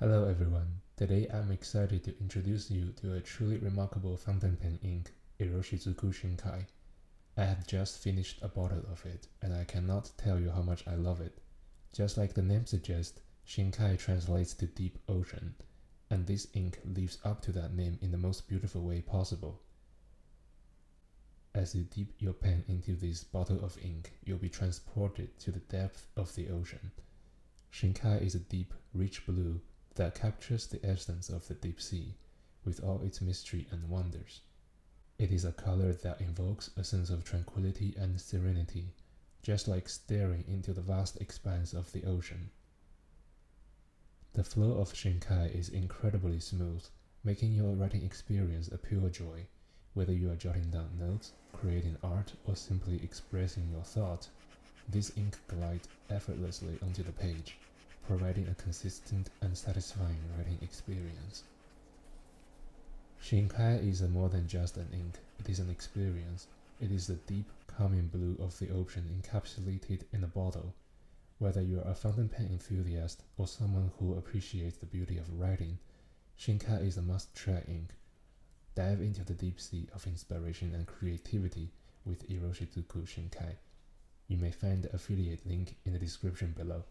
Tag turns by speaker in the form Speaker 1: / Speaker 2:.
Speaker 1: Hello everyone, today I'm excited to introduce you to a truly remarkable fountain pen ink, Iroshizuku Shin-kai. I have just finished a bottle of it, and I cannot tell you how much I love it. Just like the name suggests, Shin-kai translates to deep ocean, and this ink lives up to that name in the most beautiful way possible. As you dip your pen into this bottle of ink, you'll be transported to the depth of the ocean. Shin-kai is a deep, rich blue that captures the essence of the deep sea, with all its mystery and wonders. It is a color that invokes a sense of tranquility and serenity, just like staring into the vast expanse of the ocean. The flow of Shin-kai is incredibly smooth, making your writing experience a pure joy. Whether you are jotting down notes, creating art, or simply expressing your thoughts, this ink glides effortlessly onto the page, providing a consistent and satisfying writing experience. Shin-kai is more than just an ink, it is an experience. It is the deep, calming blue of the ocean encapsulated in a bottle. Whether you are a fountain pen enthusiast or someone who appreciates the beauty of writing, Shin-kai is a must-try ink. Dive into the deep sea of inspiration and creativity with Iroshizuku Shin-kai. You may find the affiliate link in the description below.